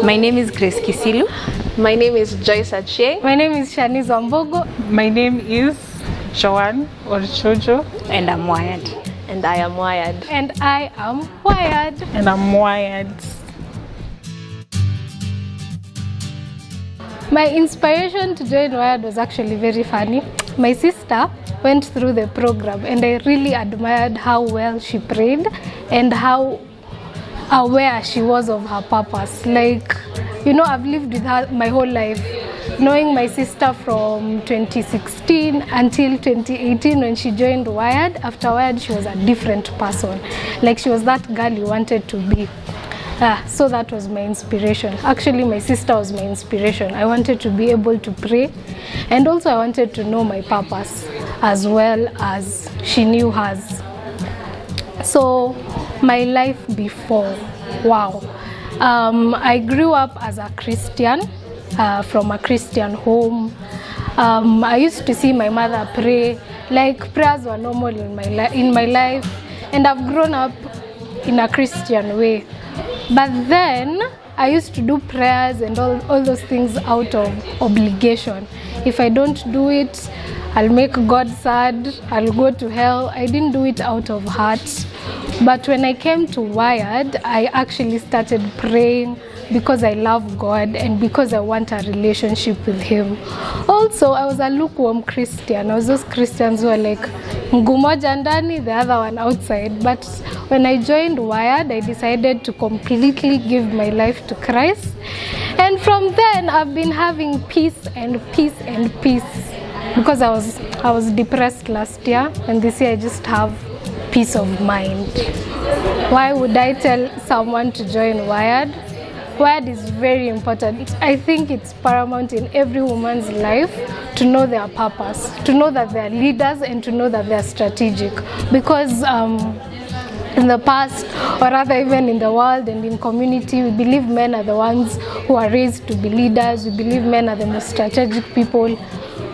My name is Grace Kisilu. My name is Joyce Achie. My name is Shanice Wambogo. My name is Joanne Orchojo. And I'm Wired. And I am Wired. And I am Wired. And I'm Wired. My inspiration to join Wired was actually very funny. My sister went through the program and I really admired how well she prayed and how aware she was of her purpose. Like, you know, I've lived with her my whole life, knowing my sister from 2016 until 2018 when she joined Wired. After Wired, she was a different person. Like, she was that girl you wanted to be. So that was my inspiration. Actually, my sister was my inspiration. I wanted to be able to pray, and also I wanted to know my purpose as well as she knew hers. So my life before, wow. I grew up as a Christian, from a Christian home. I used to see my mother pray. Like, prayers were normal in my life, and I've grown up in a Christian way. But then I used to do prayers and all those things out of obligation. If I don't do it, I'll make God sad, I'll go to hell. I didn't do it out of heart. But when I came to Wired, I actually started praying because I love God and because I want a relationship with Him. Also, I was a lukewarm Christian. I was those Christians who are like, mguu moja ndani, the other one outside. But when I joined Wired, I decided to completely give my life to Christ. And from then, I've been having peace and peace and peace. Because I was depressed last year, and this year I just have peace of mind. Why would I tell someone to join Wired? Wired is very important. I think it's paramount in every woman's life to know their purpose, to know that they're leaders and to know that they're strategic. Because in the past, or rather even in the world and in community, we believe men are the ones who are raised to be leaders. We believe men are the most strategic people.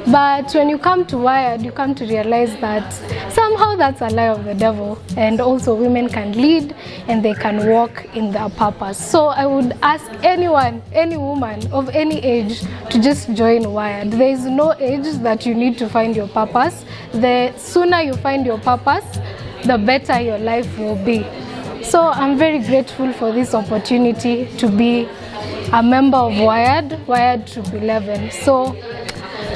But when you come to Wired, you come to realize that somehow that's a lie of the devil. And also women can lead and they can walk in their purpose. So I would ask anyone, any woman of any age to just join Wired. There is no age that you need to find your purpose. The sooner you find your purpose, the better your life will be. So I'm very grateful for this opportunity to be a member of Wired Troop 11. So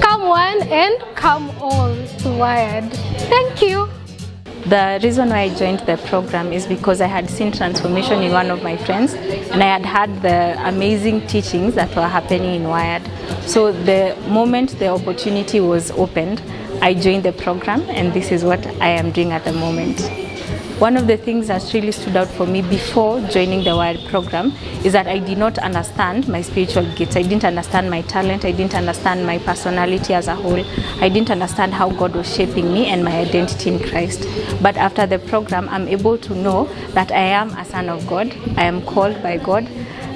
come one and come all to Wired. Thank you. The reason why I joined the program is because I had seen transformation in one of my friends, and I had had the amazing teachings that were happening in Wired. So the moment the opportunity was opened, I joined the program, and this is what I am doing at the moment. One of the things that really stood out for me before joining the Wired program is that I did not understand my spiritual gifts. I didn't understand my talent. I didn't understand my personality as a whole. I didn't understand how God was shaping me and my identity in Christ. But after the program, I'm able to know that I am a son of God. I am called by God.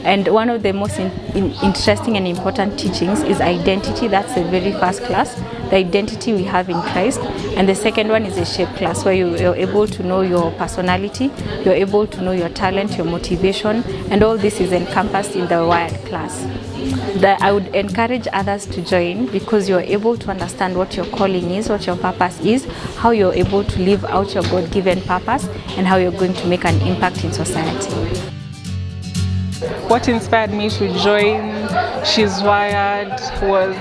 And one of the most interesting and important teachings is identity. That's the very first class, the identity we have in Christ. And the second one is a shape class, where you're able to know your personality, you're able to know your talent, your motivation, and all this is encompassed in the Wired class. I would encourage others to join because you're able to understand what your calling is, what your purpose is, how you're able to live out your God-given purpose, and how you're going to make an impact in society. What inspired me to join She's Wired was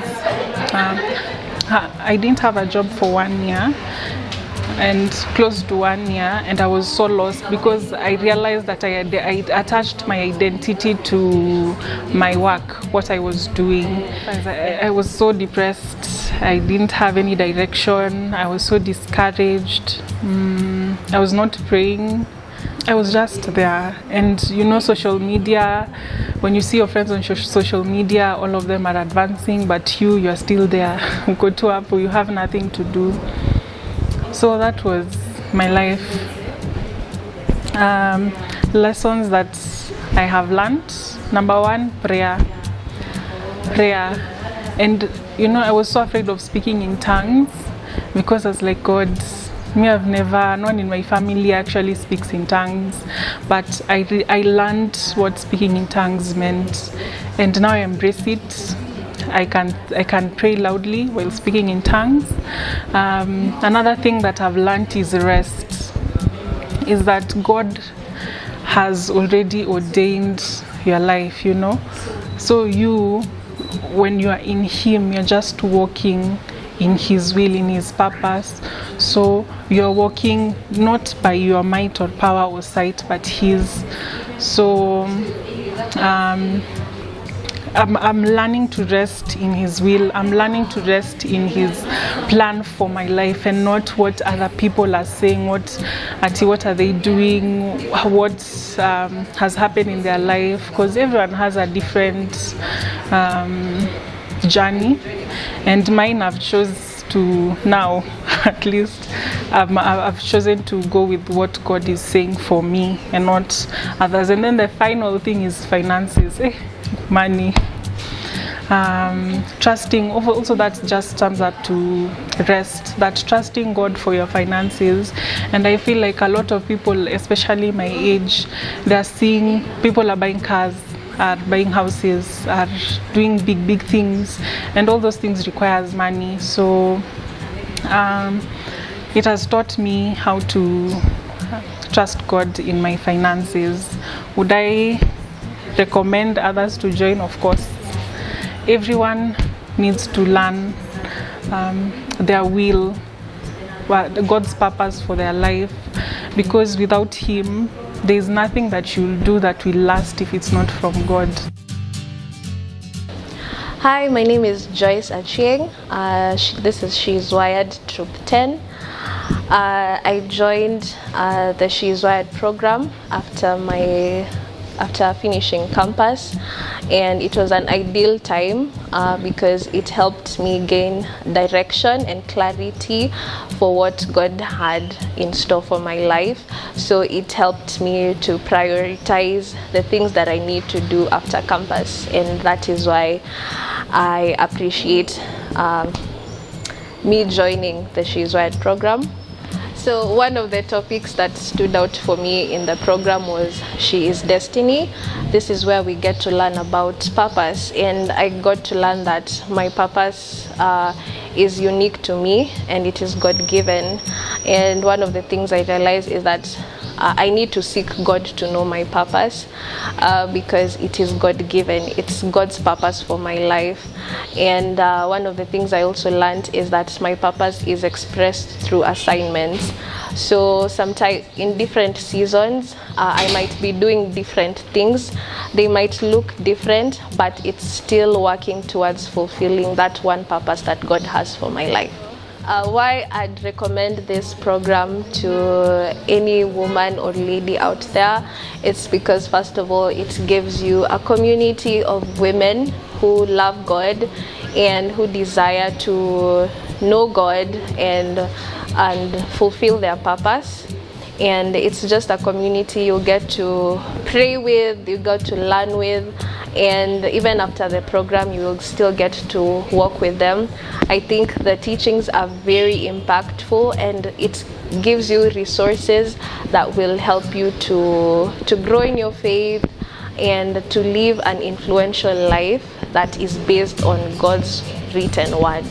I didn't have a job for 1 year and close to 1 year, and I was so lost because I realized that I attached my identity to my work, what I was doing. I was so depressed. I didn't have any direction. I was so discouraged. I was not praying. I was just there. And you know, social media, when you see your friends on social media, all of them are advancing, but you're still there. You go to Apple, you have nothing to do. So that was my life. Lessons that I have learned. Number one, prayer. And you know, I was so afraid of speaking in tongues because I was like, God, Me, I've never, no one in my family actually speaks in tongues, but I learned what speaking in tongues meant, and now I embrace it. I can pray loudly while speaking in tongues. Another thing that I've learned is rest. Is that God has already ordained your life, you know. So you, when you are in Him, you're just walking in His will, in His purpose. So you're walking not by your might or power or sight, but His. So I'm learning to rest in His will. I'm learning to rest in His plan for my life, and not what other people are saying, what are they doing, what has happened in their life, because everyone has a different journey, and mine I've chose to now at least I've chosen to go with what God is saying for me and not others. And then the final thing is finances, money. Trusting, also that just turns up to rest, that trusting God for your finances. And I feel like a lot of people, especially my age, they're seeing people are buying cars, are buying houses, are doing big things, and all those things requires money. So it has taught me how to trust God in my finances. Would I recommend others to join? Of course. Everyone needs to learn their will, God's purpose for their life, because without Him, there is nothing that you'll do that will last if it's not from God. Hi, my name is Joyce Achieng. This is She's Wired Troop 10. I joined the She's Wired program after finishing campus, and it was an ideal time because it helped me gain direction and clarity for what God had in store for my life. So it helped me to prioritize the things that I need to do after campus, and that is why I appreciate me joining the She's Wired program. So one of the topics that stood out for me in the program was She is Destiny. This is where we get to learn about purpose, and I got to learn that my purpose is unique to me and it is God-given. And one of the things I realized is that I need to seek God to know my purpose because it is God-given. It's God's purpose for my life. And one of the things I also learned is that my purpose is expressed through assignments. So sometimes in different seasons, I might be doing different things. They might look different, but it's still working towards fulfilling that one purpose that God has for my life. Why I'd recommend this program to any woman or lady out there, it's because first of all, it gives you a community of women who love God and who desire to know God and fulfill their purpose. And it's just a community you get to pray with, you get to learn with, and even after the program you will still get to work with them. I think the teachings are very impactful, and it gives you resources that will help you to grow in your faith and to live an influential life that is based on God's written word.